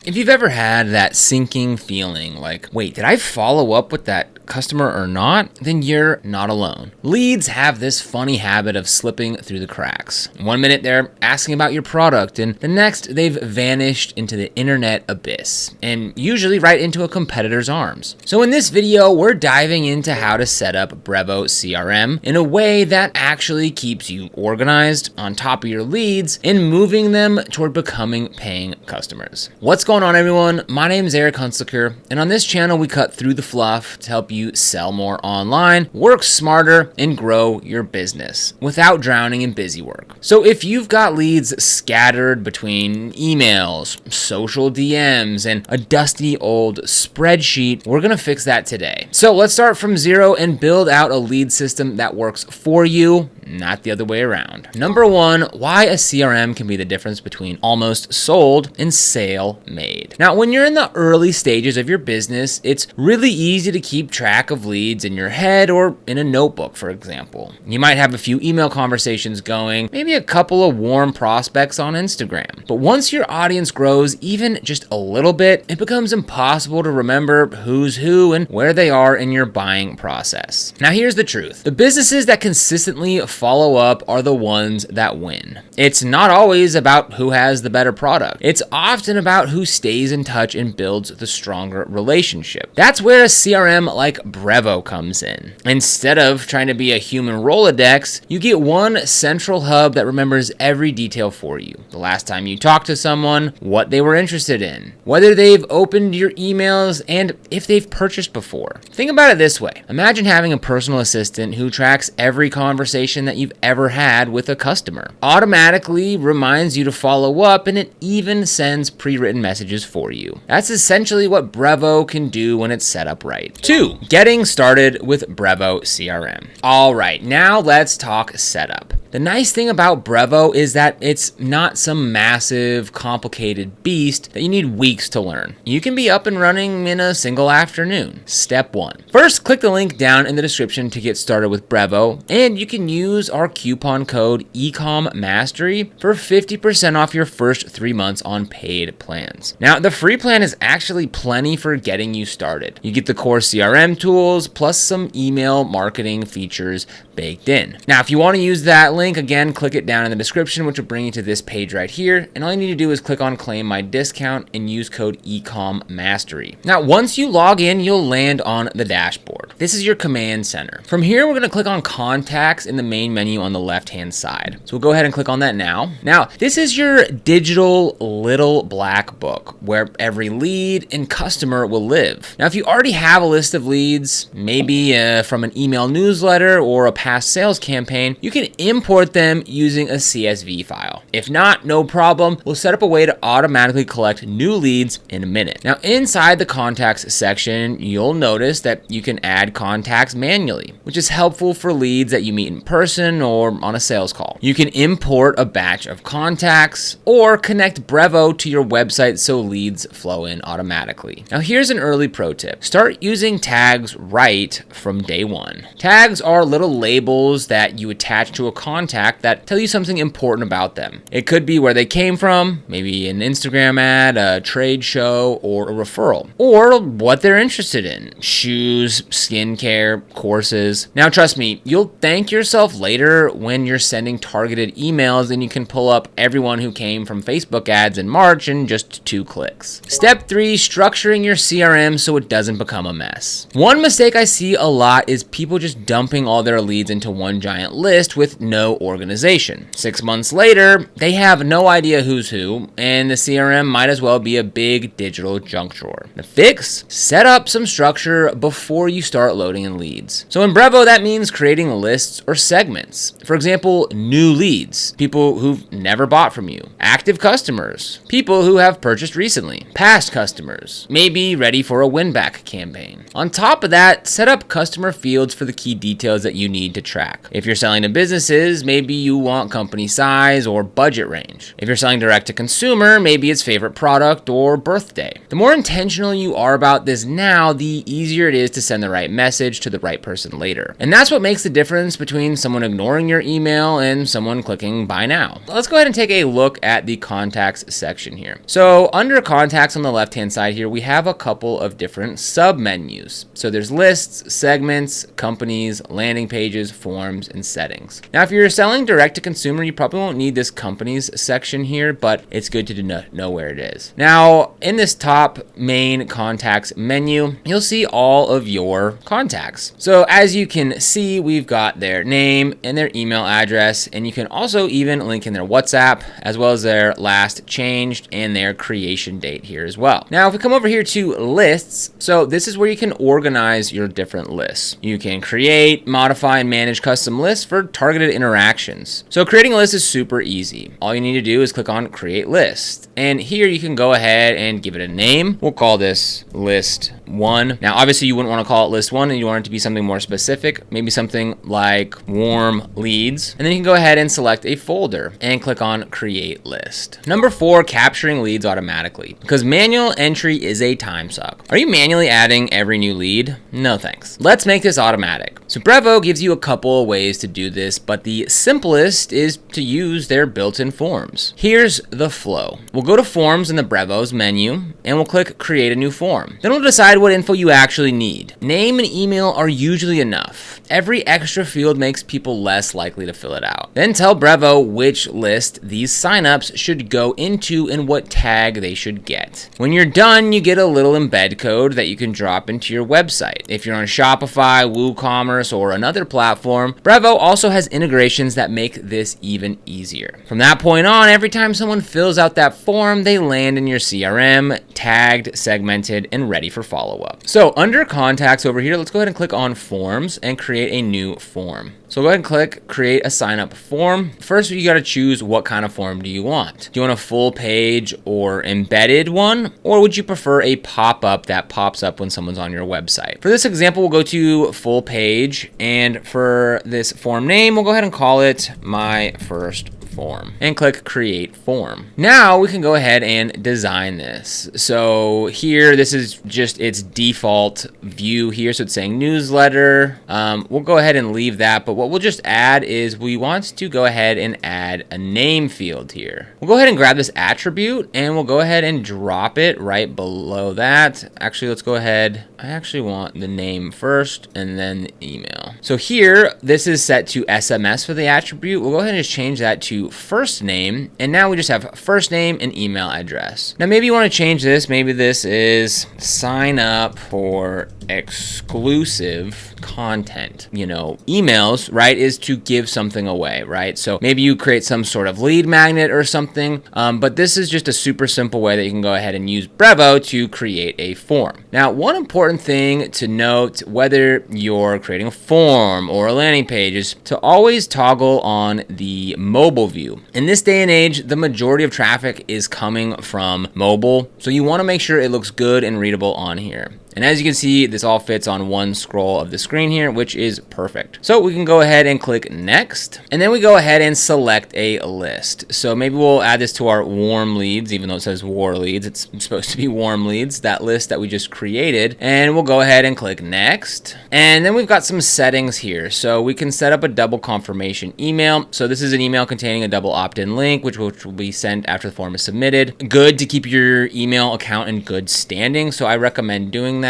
If you've ever had that sinking feeling like, wait, did I follow up with that customer or not? Then you're not alone. Leads have this funny habit of slipping through the cracks. One minute they're asking about your product, and the next they've vanished into the internet abyss, and usually right into a competitor's arms. So in this video, we're diving into how to set up Brevo CRM in a way that actually keeps you organized, on top of your leads, and moving them toward becoming paying customers. What's going on, everyone? My name is Eric Hunsaker, and on this channel, we cut through the fluff to help you sell more online, work smarter, and grow your business without drowning in busy work. So if you've got leads scattered between emails, social DMs, and a dusty old spreadsheet, we're gonna fix that today. So let's start from zero and build out a lead system that works for you, not the other way around. Number one, why a CRM can be the difference between almost sold and sale made. Now, when you're in the early stages of your business, it's really easy to keep track of leads in your head or in a notebook, for example. You might have a few email conversations going, maybe a couple of warm prospects on Instagram. But once your audience grows even just a little bit, it becomes impossible to remember who's who and where they are in your buying process. Now, here's the truth. The businesses that consistently follow up are the ones that win. It's not always about who has the better product. It's often about who stays in touch and builds the stronger relationship. That's where a CRM like Brevo comes in. Instead of trying to be a human Rolodex, you get one central hub that remembers every detail for you. The last time you talked to someone, what they were interested in, whether they've opened your emails, and if they've purchased before. Think about it this way. Imagine having a personal assistant who tracks every conversation that you've ever had with a customer, automatically reminds you to follow up, and it even sends pre-written messages for you. That's essentially what Brevo can do when it's set up right. 2. Getting started with Brevo CRM. All right, now let's talk setup. The nice thing about Brevo is that it's not some massive, complicated beast that you need weeks to learn. You can be up and running in a single afternoon. Step 1. First, click the link down in the description to get started with Brevo, and you can use our coupon code eComMastery for 50% off your first 3 months on paid plans. Now, the free plan is actually plenty for getting you started. You get the core CRM tools plus some email marketing features baked in. Now, if you want to use that link, again, click it down in the description, which will bring you to this page right here. And all you need to do is click on claim my discount and use code eComMastery. Now, once you log in, you'll land on the dashboard. This is your command center. From here, we're going to click on contacts in the main menu on the left-hand side. So we'll go ahead and click on that now. Now, this is your digital little black book where every lead and customer will live. Now, if you already have a list of leads, maybe from an email newsletter or a past sales campaign, you can import them using a CSV file. If not, no problem. We'll set up a way to automatically collect new leads in a minute. Now, inside the contacts section, you'll notice that you can add contacts manually, which is helpful for leads that you meet in person or on a sales call. You can import a batch of contacts or connect Brevo to your website so leads flow in automatically. Now, here's an early pro tip. Start using tags right from day one. Tags are little labels that you attach to a contact that tell you something important about them. It could be where they came from, maybe an Instagram ad, a trade show, or a referral, or what they're interested in, shoes, skincare, courses. Now, trust me, you'll thank yourself later when you're sending targeted emails and you can pull up everyone who came from Facebook ads in March in just 2 clicks. Step 3, structuring your CRM so it doesn't become a mess. One mistake I see a lot is people just dumping all their leads into one giant list with no organization. 6 months later, they have no idea who's who, and the CRM might as well be a big digital junk drawer. The fix? Set up some structure before you start loading in leads. So in Brevo, that means creating lists or segments. For example, new leads, people who've never bought from you, active customers, people who have purchased recently, past customers, maybe ready for a win-back campaign. On top of that, set up customer fields for the key details that you need to track. If you're selling to businesses, maybe you want company size or budget budget range. If you're selling direct to consumer, maybe it's favorite product or birthday. The more intentional you are about this now, the easier it is to send the right message to the right person later. And that's what makes the difference between someone ignoring your email and someone clicking buy now. Let's go ahead and take a look at the contacts section here. So under contacts on the left-hand side here, we have a couple of different sub-menus. So there's lists, segments, companies, landing pages, forms, and settings. Now, if you're selling direct to consumer, you probably won't need this companies section here, but it's good to know where it is. Now, in this top main contacts menu, you'll see all of your contacts. So as you can see, we've got their name and their email address, and you can also even link in their WhatsApp, as well as their last changed and their creation date here as well. Now, if we come over here to lists, so this is where you can organize your different lists. You can create, modify, and manage custom lists for targeted interactions. So creating a list is super easy. All you need to do is click on create list. And here you can go ahead and give it a name. We'll call this list 1. Now, obviously you wouldn't want to call it list 1 and you want it to be something more specific, maybe something like warm leads. And then you can go ahead and select a folder and click on create list. Number 4, capturing leads automatically, because manual entry is a time suck. Are you manually adding every new lead? No thanks. Let's make this automatic. So Brevo gives you a couple of ways to do this, but the simplest is to use their built-in forms. Here's the flow. We'll go to forms in the Brevo's menu and we'll click create a new form. Then we'll decide what info you actually need. Name and email are usually enough. Every extra field makes people less likely to fill it out. Then tell Brevo which list these signups should go into and what tag they should get. When you're done, you get a little embed code that you can drop into your website. If you're on Shopify, WooCommerce, or another platform, Brevo also has integrations that make this even easier. From that point on, every time someone fills out that form, they land in your CRM, tagged, segmented, and ready for follow-up. So under contacts over here, let's go ahead and click on forms and create a new form. So go ahead and click create a sign up form. First, you got to choose what kind of form do you want. Do you want a full page or embedded one? Or would you prefer a pop-up that pops up when someone's on your website? For this example, we'll go to full page. And for this form name, we'll go ahead and call it my first form and click create form. Now we can go ahead and design this. So here, this is just its default view here. So it's saying newsletter. We'll go ahead and leave that, but what we'll just add is we want to go ahead and add a name field here. We'll go ahead and grab this attribute and we'll go ahead and drop it right below that. Actually, let's go ahead. I actually want the name first and then the email. So here, this is set to SMS for the attribute. We'll go ahead and just change that to first name, and now we just have first name and email address. Now maybe you want to change this. Maybe this is sign up for exclusive content. You know, emails, right, is to give something away, right? So maybe you create some sort of lead magnet or something, but this is just a super simple way that you can go ahead and use Brevo to create a form. Now, one important thing to note, whether you're creating a form or a landing page, is to always toggle on the mobile view. In this day and age, the majority of traffic is coming from mobile, so you want to make sure it looks good and readable on here. And as you can see, this all fits on one scroll of the screen here, which is perfect. So we can go ahead and click next, and then we go ahead and select a list. So maybe we'll add this to our warm leads, even though it says war leads, it's supposed to be warm leads, that list that we just created. And we'll go ahead and click next. And then we've got some settings here. So we can set up a double confirmation email. So this is an email containing a double opt-in link, which will be sent after the form is submitted. Good to keep your email account in good standing. So I recommend doing that.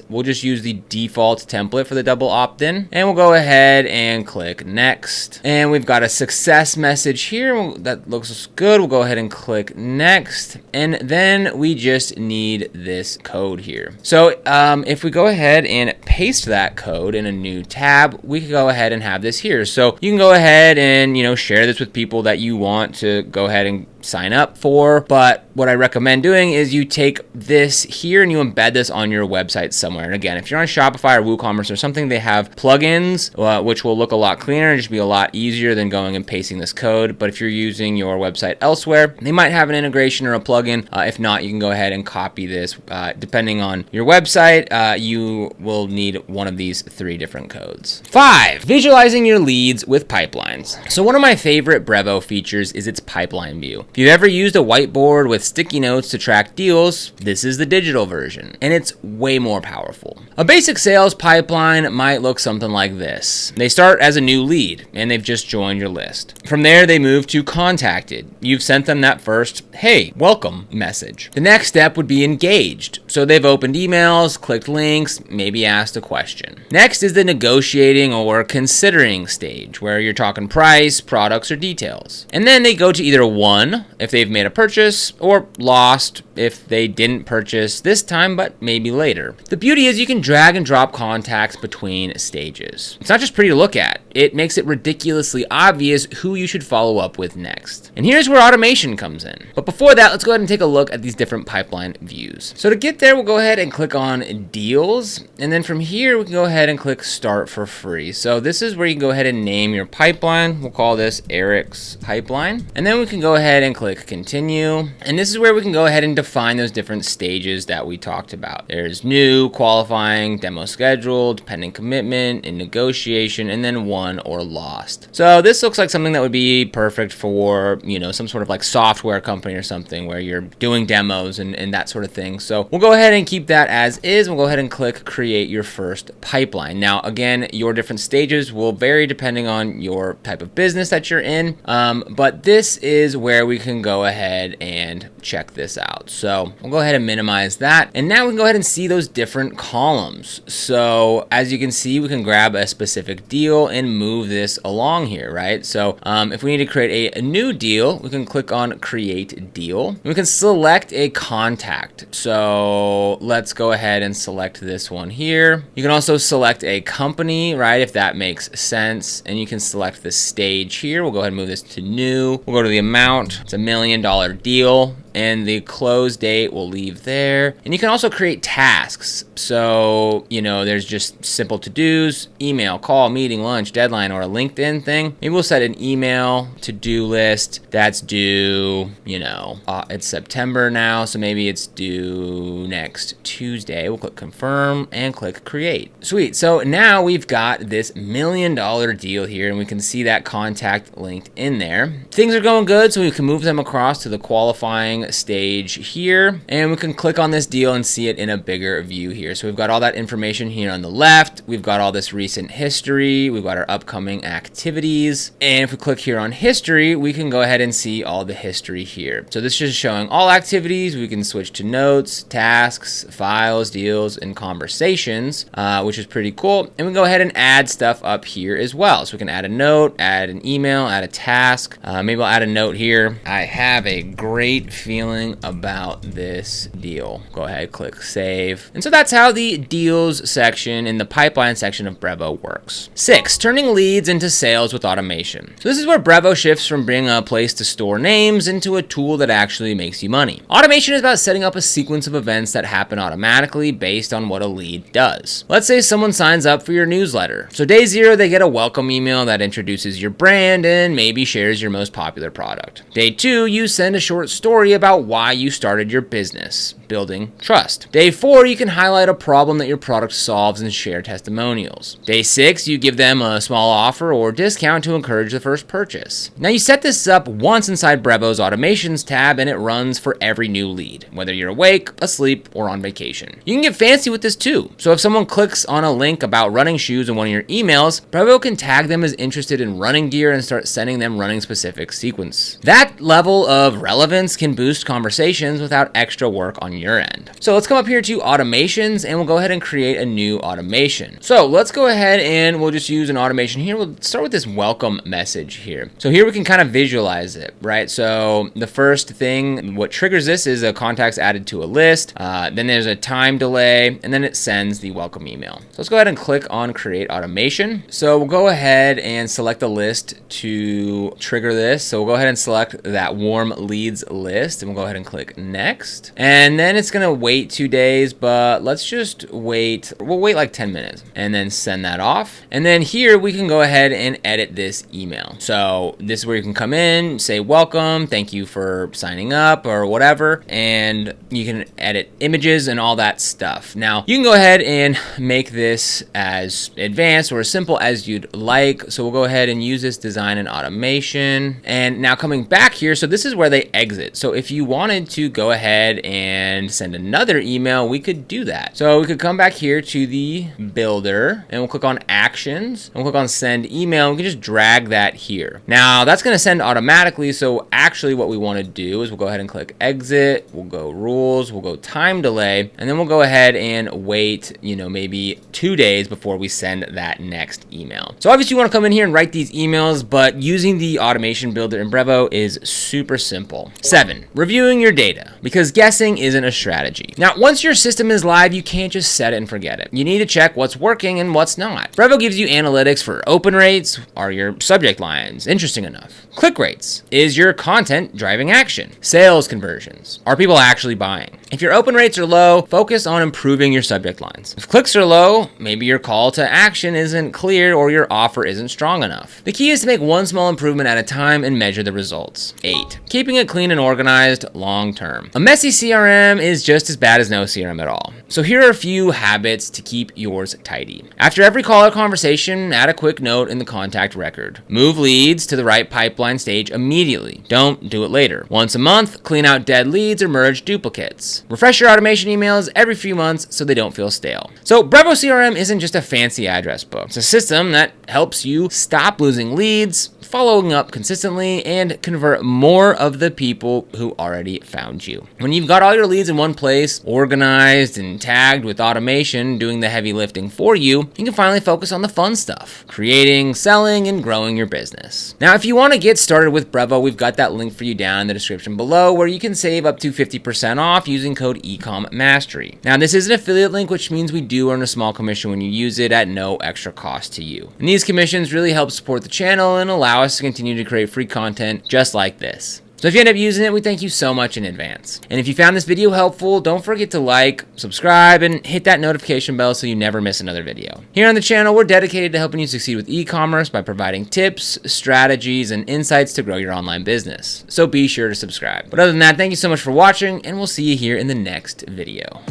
We'll just use the default template for the double opt-in, and we'll go ahead and click next. And we've got a success message here that looks good. We'll go ahead and click next, and then we just need this code here. So if we go ahead and paste that code in a new tab, we can go ahead and have this here. So you can go ahead and share this with people that you want to go ahead and sign up for. But what I recommend doing is you take this here and you embed this on your website somewhere. And again, if you're on Shopify or WooCommerce or something, they have plugins, which will look a lot cleaner and just be a lot easier than going and pasting this code. But if you're using your website elsewhere, they might have an integration or a plugin. If not, you can go ahead and copy this. Depending on your website, you will need one of these 3 different codes. 5, visualizing your leads with pipelines. So one of my favorite Brevo features is its pipeline view. If you've ever used a whiteboard with sticky notes to track deals, this is the digital version, and it's way more powerful. A basic sales pipeline might look something like this. They start as a new lead, and they've just joined your list. From there, they move to contacted. You've sent them that first, hey, welcome message. The next step would be engaged. So they've opened emails, clicked links, maybe asked a question. Next is the negotiating or considering stage, where you're talking price, products, or details. And then they go to either 1, if they've made a purchase, or lost, if they didn't purchase this time, but maybe later. The beauty is you can drag and drop contacts between stages. It's not just pretty to look at, it makes it ridiculously obvious who you should follow up with next. And here's where automation comes in. But before that, let's go ahead and take a look at these different pipeline views. So to get there, we'll go ahead and click on deals. And then from here, we can go ahead and click start for free. So this is where you can go ahead and name your pipeline. We'll call this Eric's pipeline. And then we can go ahead and click continue. And this is where we can go ahead and define those different stages that we talked about. There's new, qualifying, demo scheduled, pending commitment, in negotiation, and then won or lost. So this looks like something that would be perfect for, some sort of like software company or something where you're doing demos and that sort of thing. So we'll go ahead and keep that as is. We'll go ahead and click create your first pipeline. Now, again, your different stages will vary depending on your type of business that you're in. But this is where we can go ahead and check this out. So we'll go ahead and minimize that. And now we can go ahead and see those different columns. So as you can see, we can grab a specific deal and move this along here, right? So if we need to create a new deal, we can click on create deal. We can select a contact. So let's go ahead and select this one here. You can also select a company, right? If that makes sense. And you can select the stage here. We'll go ahead and move this to new. We'll go to the amount. It's $1 million deal. And the close date we'll leave there. And you can also create tasks. So, there's just simple to-dos, email, call, meeting, lunch, deadline, or a LinkedIn thing. Maybe we'll set an email to-do list that's due, it's September now, so maybe it's due next Tuesday. We'll click confirm and click create. Sweet. So now we've got this $1 million deal here, and we can see that contact linked in there. Things are going good, so we can move them across to the qualifying stage here, and we can click on this deal and see it in a bigger view here. So we've got all that information here on the left. We've got all this recent history. We've got our upcoming activities. And if we click here on history, we can go ahead and see all the history here. So this is showing all activities. We can switch to notes, tasks, files, deals, and conversations, which is pretty cool. And we can go ahead and add stuff up here as well. So we can add a note, add an email, add a task. Maybe I'll add a note here. I have a great feeling about this deal. Go ahead, click save. And so that's how the deals section in the pipeline section of Brevo works. 6, turning leads into sales with automation. So this is where Brevo shifts from being a place to store names into a tool that actually makes you money. Automation is about setting up a sequence of events that happen automatically based on what a lead does. Let's say someone signs up for your newsletter. So day 0, they get a welcome email that introduces your brand and maybe shares your most popular product. Day 2, you send a short story about why you started your business, building trust. Day 4, you can highlight a problem that your product solves and share testimonials. Day 6, you give them a small offer or discount to encourage the first purchase. Now you set this up once inside Brevo's automations tab, and it runs for every new lead, whether you're awake, asleep, or on vacation. You can get fancy with this too. So if someone clicks on a link about running shoes in one of your emails, Brevo can tag them as interested in running gear and start sending them running specific sequence. That level of relevance can boost boost conversations without extra work on your end. So let's come up here to automations and we'll go ahead and create a new automation. So let's go ahead and we'll just use an automation here. We'll start with this welcome message here. So here we can kind of visualize it, right? So the first thing, what triggers this is a contacts added to a list. Then there's a time delay, and then it sends the welcome email. So let's go ahead and click on create automation. So we'll go ahead and select a list to trigger this. So we'll go ahead and select that warm leads list, and we'll go ahead and click next. And then it's gonna wait 2 days, but let's just wait. We'll wait like 10 minutes and then send that off. And then here we can go ahead and edit this email. So this is where you can come in, say welcome, thank you for signing up or whatever, and you can edit images and all that stuff. Now you can go ahead and make this as advanced or as simple as you'd like. So we'll go ahead and use this design and automation. And now coming back here, so this is where they exit. So if you wanted to go ahead and send another email, we could do that. So we could come back here to the builder and we'll click on actions and we'll click on send email. And we can just drag that here. Now that's going to send automatically. So actually what we want to do is we'll go ahead and click exit. We'll go rules, we'll go time delay, and then we'll go ahead and wait, maybe 2 days before we send that next email. So obviously you want to come in here and write these emails, but using the automation builder in Brevo is super simple. 7, reviewing your data, because guessing isn't a strategy. Now, once your system is live, you can't just set it and forget it. You need to check what's working and what's not. Brevo gives you analytics for open rates. Are your subject lines interesting enough? Click rates. Is your content driving action? Sales conversions. Are people actually buying? If your open rates are low, focus on improving your subject lines. If clicks are low, maybe your call to action isn't clear or your offer isn't strong enough. The key is to make one small improvement at a time and measure the results. 8, keeping it clean and organized long term. A messy CRM is just as bad as no CRM at all. So here are a few habits to keep yours tidy. After every call or conversation, add a quick note in the contact record. Move leads to the right pipeline stage immediately. Don't do it later. Once a month, clean out dead leads or merge duplicates. Refresh your automation emails every few months so they don't feel stale. So Brevo CRM isn't just a fancy address book. It's a system that helps you stop losing leads, following up consistently, and convert more of the people who already found you. When you've got all your leads in one place, organized and tagged with automation doing the heavy lifting for you, you can finally focus on the fun stuff, creating, selling, and growing your business. Now, if you want to get started with Brevo, we've got that link for you down in the description below where you can save up to 50% off using code eComMastery. Now, this is an affiliate link, which means we do earn a small commission when you use it at no extra cost to you. And these commissions really help support the channel and allow us to continue to create free content just like this. So if you end up using it, we thank you so much in advance. And if you found this video helpful, don't forget to like, subscribe, and hit that notification bell so you never miss another video. Here on the channel, we're dedicated to helping you succeed with e-commerce by providing tips, strategies, and insights to grow your online business. So be sure to subscribe. But other than that, thank you so much for watching, and we'll see you here in the next video.